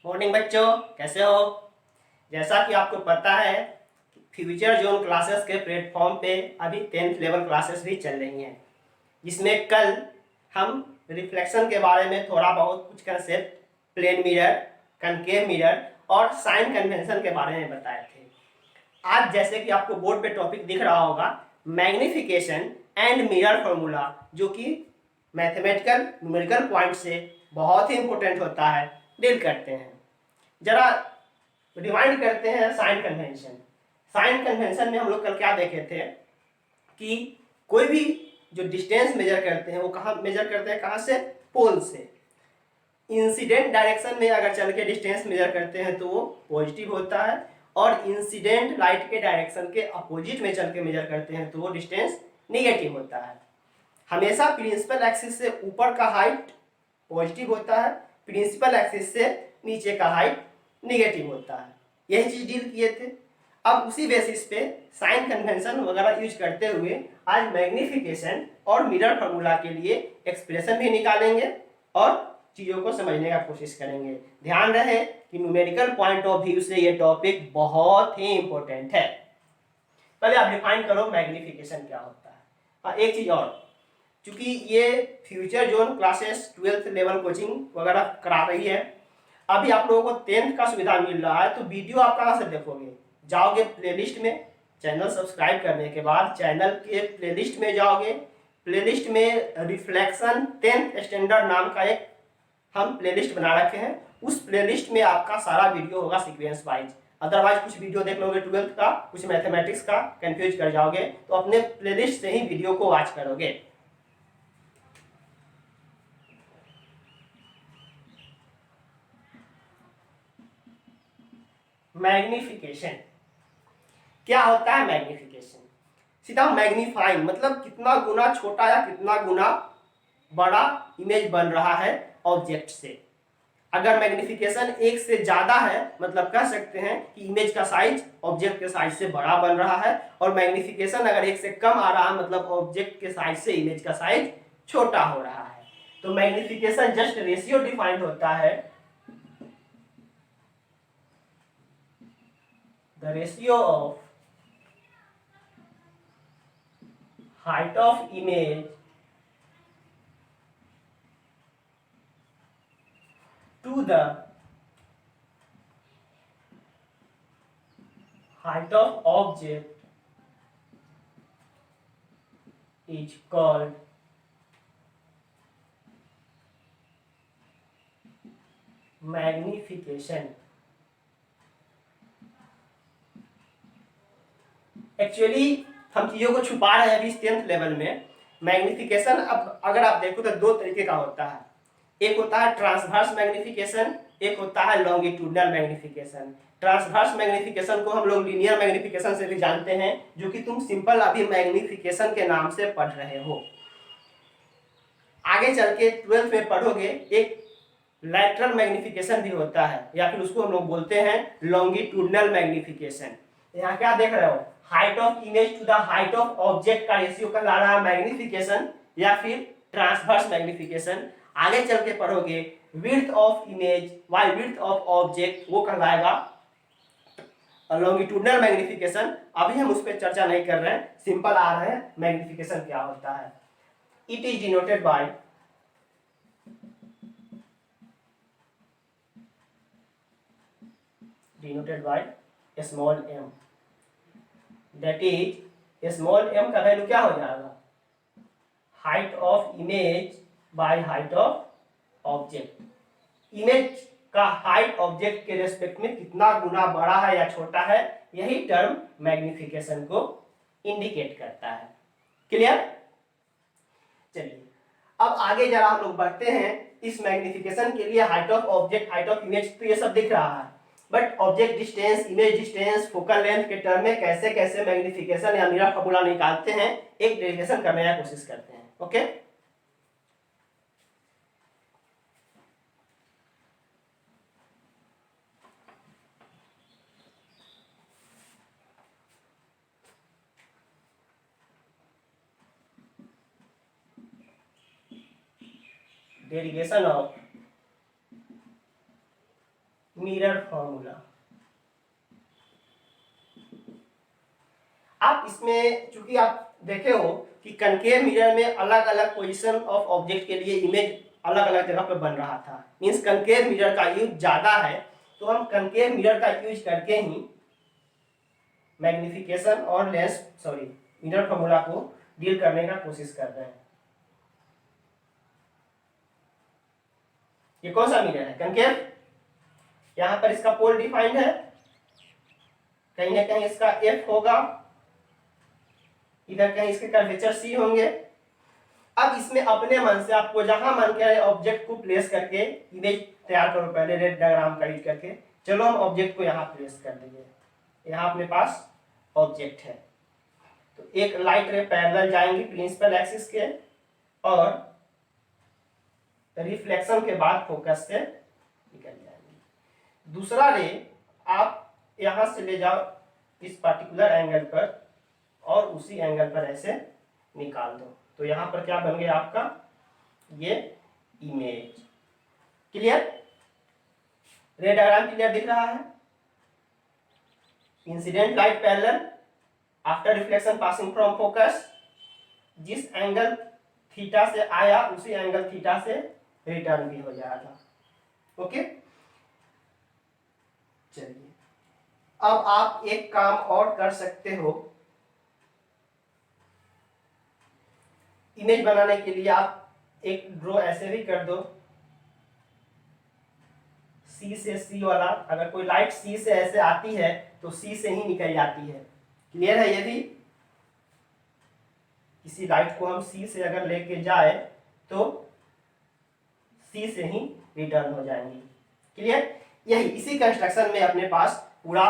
Morning बच्चों, कैसे हो। जैसा कि आपको पता है, फ्यूचर जोन क्लासेस के प्लेटफॉर्म पे अभी 10th लेवल क्लासेस भी चल रही हैं, जिसमें कल हम रिफ्लेक्शन के बारे में थोड़ा बहुत कुछ concept, plane mirror, concave mirror और साइन कन्वेंशन के बारे में बताए थे। आज जैसे कि आपको बोर्ड पे टॉपिक दिख रहा होगा, मैग्निफिकेशन एंड मिरर फॉर्मूला, जो कि मैथमेटिकल न्यूमेरिकल पॉइंट से बहुत ही इंपॉर्टेंट होता है, डील करते हैं। जरा रिवाइंड करते हैं साइन कन्वेंशन। साइन कन्वेंशन में हम लोग कल क्या देखे थे कि कोई भी जो डिस्टेंस मेजर करते हैं वो कहाँ मेजर करते हैं, कहाँ से? पोल से। इंसिडेंट डायरेक्शन में अगर चल के डिस्टेंस मेजर करते हैं तो वो पॉजिटिव होता है, और इंसिडेंट लाइट के डायरेक्शन के अपोजिट में चल के मेजर करते हैं तो वो डिस्टेंस निगेटिव होता है। हमेशा प्रिंसिपल एक्सिस से ऊपर का हाइट पॉजिटिव होता है, प्रिंसिपल एक्सिस से नीचे का हाइट निगेटिव होता है। यही चीज डील किए थे। अब उसी बेसिस पे साइन कन्वेंशन वगैरह यूज करते हुए आज मैग्निफिकेशन और मिरर फॉर्मूला के लिए एक्सप्रेशन भी निकालेंगे और चीजों को समझने का कोशिश करेंगे। ध्यान रहे कि न्यूमेरिकल पॉइंट ऑफ व्यू से ये टॉपिक बहुत ही इंपॉर्टेंट है। पहले आप डिफाइन करो मैग्निफिकेशन क्या होता है। हाँ, एक चीज और, क्योंकि ये future zone classes 12th level coaching वगैरह करा रही है, अभी आप लोगों को 10th का सुविधा मिल रहा है, तो वीडियो आप कहाँ से देखोगे? जाओगे प्लेलिस्ट में, चैनल सब्सक्राइब करने के बाद चैनल के प्लेलिस्ट में जाओगे। प्लेलिस्ट में रिफ्लेक्शन 10th स्टैंडर्ड नाम का एक हम प्लेलिस्ट बना रखे हैं, उस प्लेलिस्ट में आपका सारा वीडियो होगा सीक्वेंस वाइज। अदरवाइज कुछ वीडियो देख लोगे 12th का, कुछ मैथमेटिक्स का, कंफ्यूज कर जाओगे, तो अपने प्लेलिस्ट से ही वीडियो को वॉच करोगे। मैग्निफिकेशन क्या होता है? मैग्निफिकेशन सीधा मैग्नीफाइंग, मतलब कितना गुना छोटा या कितना गुना बड़ा इमेज बन रहा है ऑब्जेक्ट से। अगर मैग्निफिकेशन 1 से ज्यादा है, मतलब कह सकते हैं कि इमेज का साइज ऑब्जेक्ट के साइज से बड़ा बन रहा है, और मैग्निफिकेशन अगर 1 से कम आ रहा है, मतलब ऑब्जेक्ट के साइज से इमेज का साइज छोटा हो रहा है। तो मैग्निफिकेशन जस्ट रेशियो डिफाइंड होता है, the ratio of height of image to the height of object is called magnification. Actually हम चीजों को छुपा रहे हैं अभी 10th लेवल में। मैग्निफिकेशन अब अगर आप देखो तो दो तरीके का होता है, एक होता है ट्रांसवर्स मैग्निफिकेशन, एक होता है लॉन्गिट्यूडनल मैग्निफिकेशन। ट्रांसवर्स मैग्निफिकेशन को हम लोग लीनियर मैग्निफिकेशन से भी जानते हैं, जो कि तुम सिंपल अभी मैग्निफिकेशन के नाम से पढ़ रहे हो। आगे चल के 12th में पढ़ोगे, एक लैटरल मैग्निफिकेशन भी होता है, या फिर उसको हम लोग बोलते हैं लॉन्गिट्यूडनल मैग्निफिकेशन। यहाँ क्या देख रहे हो? Height of image to the height of object का रेशियो कहला रहा है मैग्निफिकेशन, या फिर ट्रांसवर्स मैग्निफिकेशन। आगे चल के पढ़ोगे width of image by width of object, वो कहलाएगा लॉन्गिट्यूडनल मैग्निफिकेशन। अभी हम उस पर चर्चा नहीं कर रहे हैं, सिंपल आ रहे हैं मैग्निफिकेशन क्या होता है। It is denoted by small m, that is small m का वैल्यू क्या हो जाएगा? Height of image by height of object. Image का हाइट ऑब्जेक्ट के रेस्पेक्ट में कितना गुना बड़ा है या छोटा है, यही टर्म मैग्निफिकेशन को इंडिकेट करता है। क्लियर? चलिए अब आगे जरा हम लोग बढ़ते हैं। इस मैग्निफिकेशन के लिए height of object, height of image, तो ये सब दिख रहा है, but object distance, image distance, focal length के टर्म में कैसे कैसे मैग्निफिकेशन या मिरर फॉर्मूला निकालते हैं, एक डेरिवेशन करने की कोशिश करते हैं। Okay, derivation of mirror formula. आप इसमें चूंकि आप देखे हो कि कनकेव मिरर में अलग अलग पोजीशन ऑफ ऑब्जेक्ट के लिए इमेज अलग अलग जगह पर बन रहा था, मीन्स कनकेव मिरर का यूज ज़्यादा है, तो हम कनकेव मिरर का यूज करके ही मैग्निफिकेशन और मिरर फॉर्मूला को डील करने का कोशिश कर रहे हैं। ये कौन सा मिरर है? कनकेव। यहाँ पर इसका पोल डिफाइंड है, कहीं ना कहीं इसका एफ होगा, इधर कहीं इसके कर्वेचर सी होंगे। अब इसमें अपने मन से आपको जहां मन करे ऑब्जेक्ट को प्लेस करके इमेज तैयार करो, पहले रेड डायग्राम का यूज करके। चलो हम ऑब्जेक्ट को यहाँ प्लेस कर देंगे। यहाँ अपने पास ऑब्जेक्ट है, तो एक लाइट रे पैरेलल जाएंगी प्रिंसिपल एक्सिस के, और रिफ्लेक्शन के बाद फोकस से निकल जाएंगे। दूसरा रे आप यहां से ले जाओ इस पर्टिकुलर एंगल पर, और उसी एंगल पर ऐसे निकाल दो, तो यहां पर क्या बन गया आपका? ये इमेज। क्लियर? रे डायग्राम क्लियर दिख रहा है? Incident light parallel after reflection passing from focus, जिस एंगल थीटा से आया उसी एंगल थीटा से रिटर्न भी हो जाएगा। ओके, चलिए अब आप एक काम और कर सकते हो। इमेज बनाने के लिए आप एक ड्रॉ ऐसे भी कर दो, सी से सी वाला। अगर कोई लाइट सी से ऐसे आती है तो सी से ही निकल जाती है। क्लियर है? ये भी किसी लाइट को हम सी से अगर लेके जाए तो सी से ही रिटर्न हो जाएंगी। क्लियर? यही इसी कंस्ट्रक्शन में अपने पास पूरा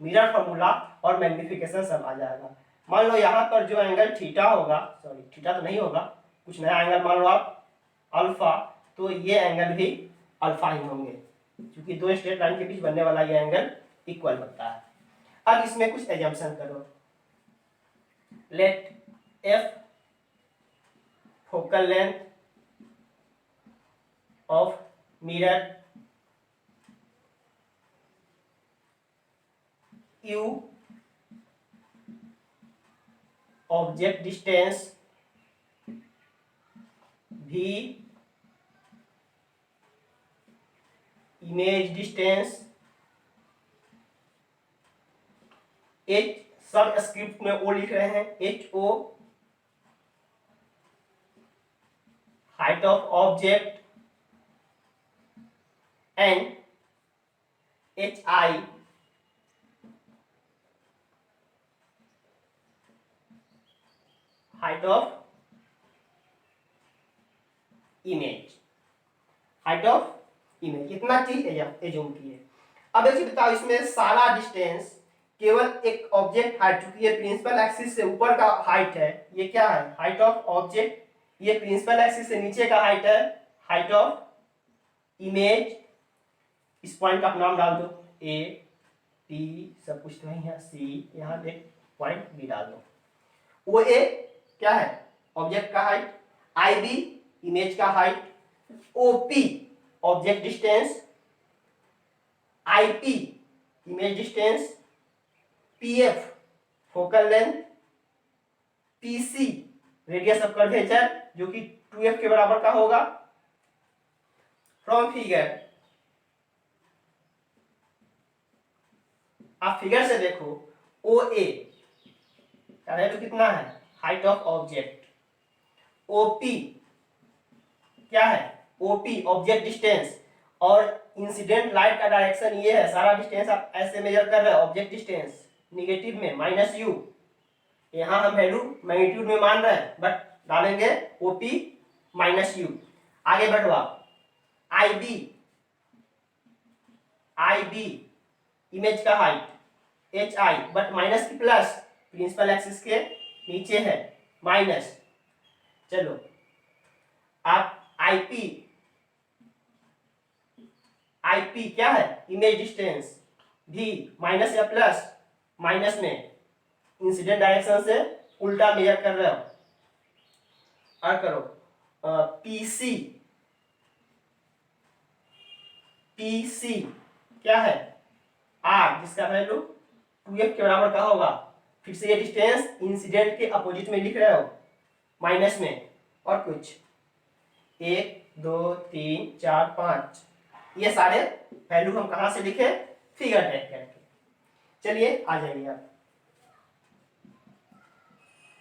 मिरर फॉर्मूला और मैग्निफिकेशन सब आ जाएगा। मान लो यहाँ पर जो एंगल थीटा होगा, सॉरी थीटा तो नहीं होगा, कुछ नया एंगल मान लो आप अल्फा, तो ये एंगल भी अल्फा ही होंगे, क्योंकि दो स्ट्रेट लाइन के बीच बनने वाला ये एंगल इक्वल होता है। अब इसमें कुछ एजम्पशन करो। Let F focal length of mirror, U object distance, V image distance, H subscript में O लिख रहे हैं, HO height of object, and HI height of image. Height of image इतना चीज एज्यूम किए। अब एक चीज बताओ, इसमें सारा डिस्टेंस केवल एक ऑब्जेक्ट हाइट, चूंकि ये प्रिंसिपल एक्सिस से ऊपर का हाइट है, ये क्या है? Height of object. ये प्रिंसिपल एक्सिस से नीचे का हाइट है, हाइट ऑफ इमेज। इस पॉइंट का नाम डाल दो, ए पी सब कुछ तो है, सी, यहाँ पे पॉइंट बी डाल दो। वो ए क्या है? ऑब्जेक्ट का हाइट, आई बी इमेज का height, OP object distance, IP image distance, PF focal length, PC radius of curvature जो कि 2f के बराबर का होगा। फ्रॉम फिगर, आप फिगर से देखो, ओ ए तो कितना है? Height of object. ओपी क्या है? ओपी ऑब्जेक्ट डिस्टेंस, और इंसिडेंट लाइट का डायरेक्शन ये है, सारा डिस्टेंस आप ऐसे मेजर कर रहे हो, ऑब्जेक्ट डिस्टेंस निगेटिव में माइनस यू। यहाँ हम वैल्यू मैग्नीट्यूड में मान रहे हैं, बट डालेंगे ओपी माइनस यू। आगे बढ़ो आप, आईबी, आईबी इमेज का height, H I but minus की प्लस, प्रिंसिपल एक्सिस के नीचे है माइनस। चलो आप आईपी, आईपी क्या है? इमेज डिस्टेंस, भी माइनस या प्लस, माइनस में इंसिडेंट डायरेक्शन से उल्टा मेजर कर रहे हो। और करो पीसी, पीसी क्या है r, जिसका वैल्यू 2f के बराबर का होगा। फिर से ये डिस्टेंस इंसिडेंट के अपोजिट में लिख रहे हो माइनस में, और कुछ 1 2 3 4 5 ये सारे वैल्यू हम कहां से लिखे, फिगर टाइप करके। चलिए आ जाइए आप।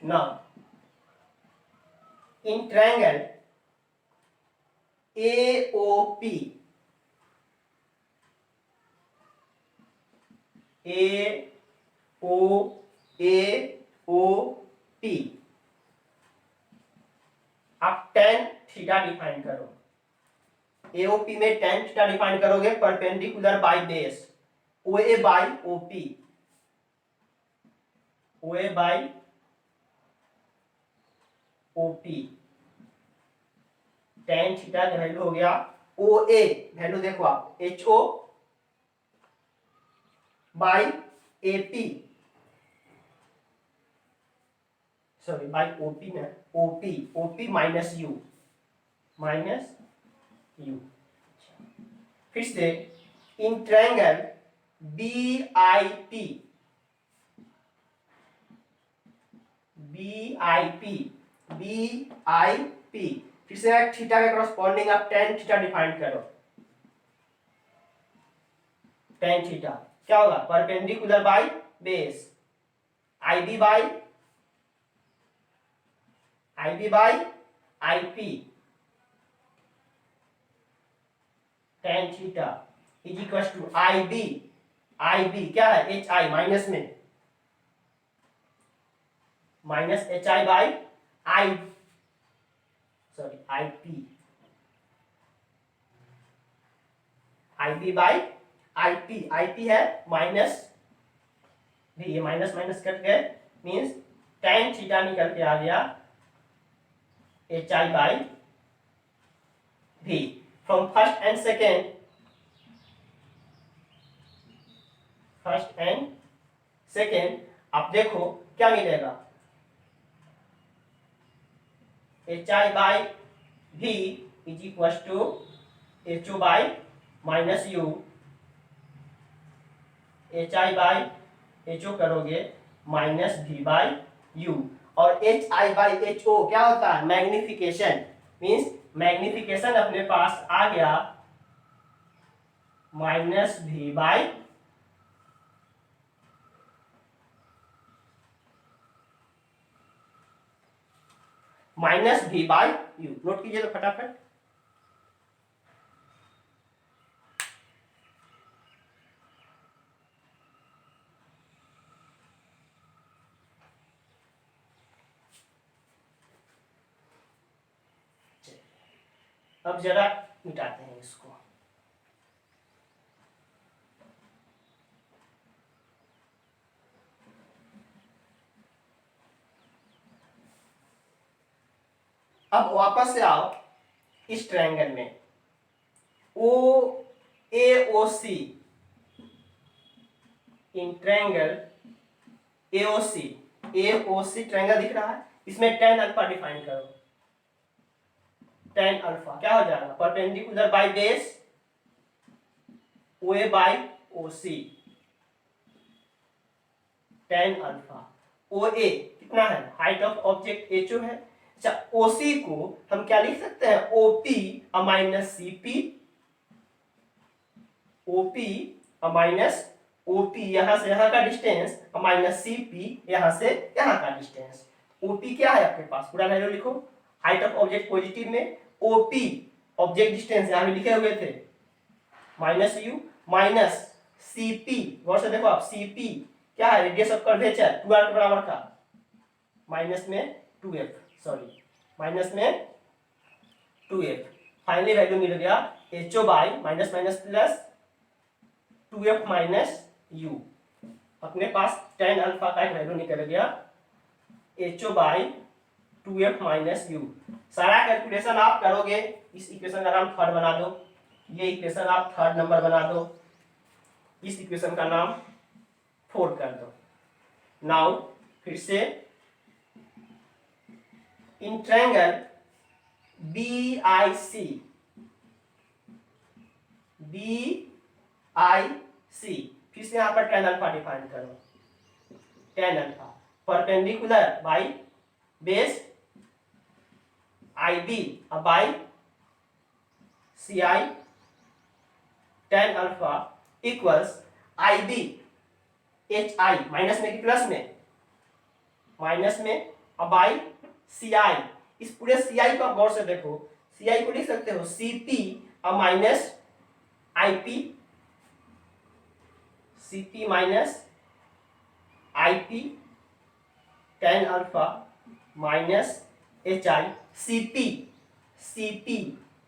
Now in triangle AOP, AOP आप tan थीटा डिफाइन करो। AOP में tan थीटा डिफाइन करोगे perpendicular by base OA by OP, OA by OP। tan theta का वैल्यू हो गया OA, वैल्यू देखो आप HO by AP, sorry by OP ना, OP minus U, minus U। फिर से इन ट्रायंगल BIP, फिर से थीटा के करस्पॉन्डिंग आप tan थीटा डिफाइन करो। tan थीटा क्या होगा, perpendicular by base IB by IP, tan theta is equal to IB क्या है HI माइनस में, minus HI by IB by IP है माइनस भी, ये माइनस माइनस कट गए, मींस tan थीटा निकल के आ गया HI by V। From first and second आप देखो क्या मिलेगा, HI by V is equal to HO by minus U, HI bye HO करोगे माइनस V बाय U, और HI बाय HO क्या होता है, मैग्निफिकेशन, मीन्स मैग्निफिकेशन अपने पास आ गया minus V by U। Note कीजिए तो फटाफट। अब जरा मिटाते हैं इसको। अब वापस से आओ इस ट्रायंगल में AOC, in triangle AOC triangle दिख रहा है, इसमें tan अल्फा डिफाइन करो। tan अल्फा क्या हो जाएगा, perpendicular by base OA by OC, tan alpha. OA कितना है, हाइट ऑफ ऑब्जेक्ट HO है। अच्छा OC को हम क्या लिख सकते हैं, OP minus CP, OP minus OP यहां से यहां का डिस्टेंस माइनस CP यहां से यहां का डिस्टेंस। OP क्या है आपके पास, पूरा वैल्यू लिखो, हाइट ऑफ ऑब्जेक्ट पॉजिटिव में OP ऑब्जेक्ट डिस्टेंस यहां भी लिखे हुए थे माइनस U माइनस CP, गौर से देखो आप, CP क्या है, रेडियस ऑफ कर्वेचर 2r के बराबर का, माइनस में 2f, सॉरी माइनस में 2f। फाइनली वैल्यू मिल गया HO by minus minus plus 2f minus U। अपने पास tan अल्फा का एक वैल्यू निकल गया HO by 2f minus U। सारा कैलकुलेशन आप करोगे, इस इक्वेशन का नाम थर्ड बना दो, ये इक्वेशन आप थर्ड नंबर बना दो, इस इक्वेशन का नाम फोर्थ कर दो। नाउ फिर से इन ट्रायंगल BIC आई सी। फिर से यहाँ पर tan अल्फा डिफाइन करो, tan alpha perpendicular by base I B by C I tan alpha equals I B H I minus में कि प्लस में, माइनस में बाई सी आई। इस पूरे सी आई को आप गौर से देखो, सी आई को लिख सकते हो C P minus I P, C P minus I P tan alpha minus H I. C P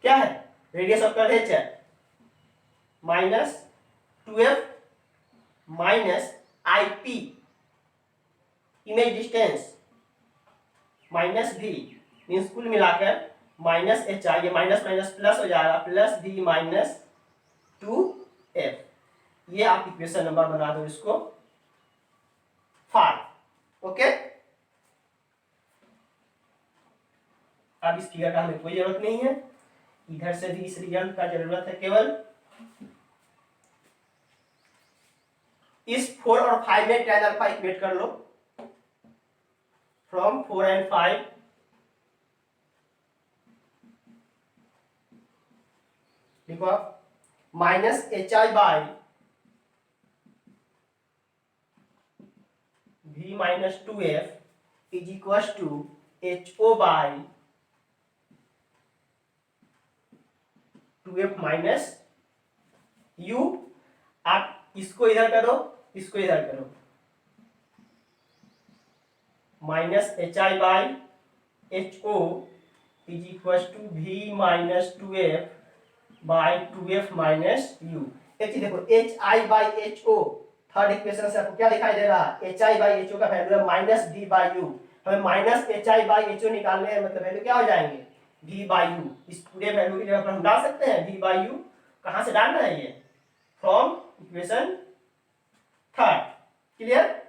क्या है, रेडियस ऑफ कर्वेचर है, minus 2f minus I P image distance minus भी, मीन्स कुल मिलाकर माइनस एच आई, ये minus minus plus हो जाएगा, plus भी माइनस 2f। ये आप इक्वेशन नंबर बना दो इसको 5। ओके, अब इस फिगर का हमें कोई जरूरत नहीं है, इधर से भी इस रिजल्ट का जरूरत है केवल। इस 4 और 5 में tan अल्फा इक्वेट कर लो, फ्रॉम 4 and 5 देखो आप minus H I by v minus 2f is equal to H O by 2f minus u। आप इसको इधर करो, इसको इधर करो, minus H I by H O is equal to v minus 2f by 2f minus u। एक चीज देखो, H I by H O, third equation से आपको क्या दिखाई दे रहा है, H I by H O का वैल्यू है माइनस डी बाई यू। हमें minus H I by H O निकालने हैं, मतलब वैल्यू क्या हो जाएंगे, वी बाई यू। इस पूरे वैल्यू की जगह पर हम डाल सकते हैं वी बाई यू। कहां से डालना है ये, फ्रॉम इक्वेशन थर्ड। क्लियर,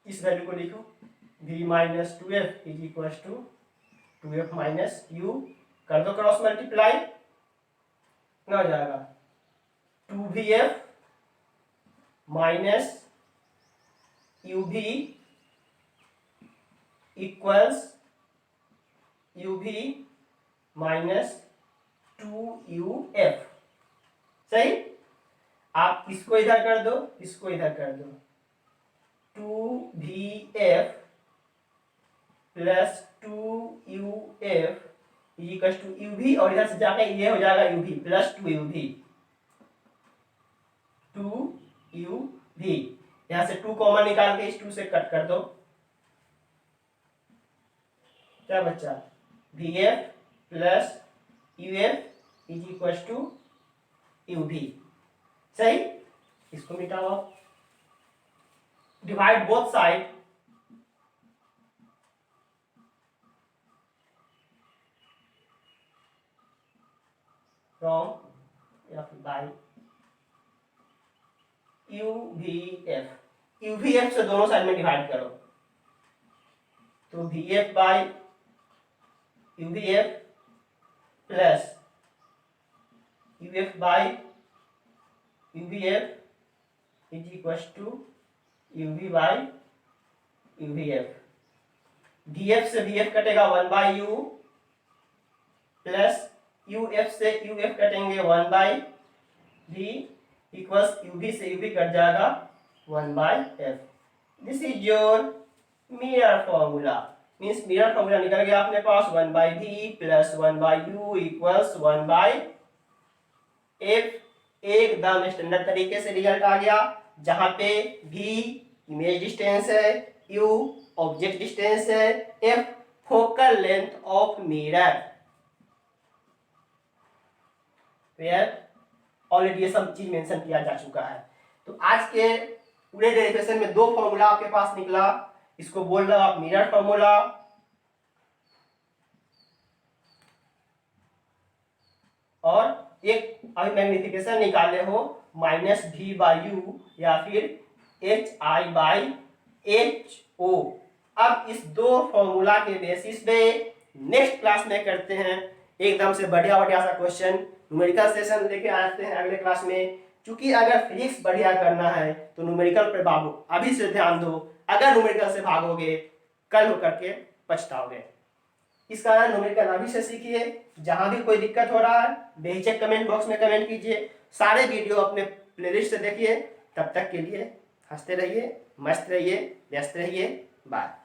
इस वैल्यू को लिखो v minus 2f is equal to 2f minus u, कर दो क्रॉस मल्टीप्लाई, कितना हो जाएगा 2vf minus uv equals uv minus 2uf। सही, आप इसको इधर कर दो, इसको इधर कर दो, 2vf plus 2uf equal to uv, और इधर से जाकर ये हो जाएगा uv प्लस 2uv, 2uv। यहां से 2 कॉमन निकाल के इस 2 से कट कर दो, क्या बचा vf plus uf is equal to uv। सही, इसको मिटाओ आप, डिवाइड बोथ साइड, फ्रॉम या फिर बाई uvf। uvf से दोनों साइड में डिवाइड करो, तो vf by uvf plus uf by uvf is equal to uv by uvf। vf से vf कटेगा 1 बाई u, प्लस uf से uf कटेंगे 1 बाई v, इक्वल्स uv से uv कट जाएगा 1 by f। This is your mirror formula, means mirror formula निकल गया अपने पास 1 by v plus 1 by u equals 1 by f। एकदम स्टैंडर्ड तरीके से रिजल्ट आ गया, जहां पे v इमेज डिस्टेंस है, u ऑब्जेक्ट डिस्टेंस है, f focal length of mirror. Already ये सब चीज मेंशन किया जा चुका है। तो आज के पूरे डेरिवेशन में 2 फॉर्मूला आपके पास निकला, इसको बोल रहे हो आप मिरर फॉर्मूला, और एक अभी मैग्निफिकेशन निकाले हो माइनस वी बाई यू या फिर H I by H O. अब इस 2 फॉर्मूला के बेसिस पे नेक्स्ट क्लास में करते हैं एकदम से बढ़िया बढ़िया सा क्वेश्चन न्यूमेरिकल सेशन लेके आते हैं अगले क्लास में। क्योंकि अगर फिजिक्स बढ़िया करना है तो न्यूमेरिकल पे भागो, अभी से ध्यान दो। अगर न्यूमेरिकल से भागोगे कल होकर के पछताओगे। इस कारण न्यूमेरिकल अभी से सीखिए। जहां भी कोई दिक्कत हो रहा है बेहिचक कमेंट बॉक्स में कमेंट कीजिए। सारे वीडियो अपने प्लेलिस्ट से देखिए। तब तक के लिए हंसते रहिए, मस्त रहिए, व्यस्त रहिए। बाय।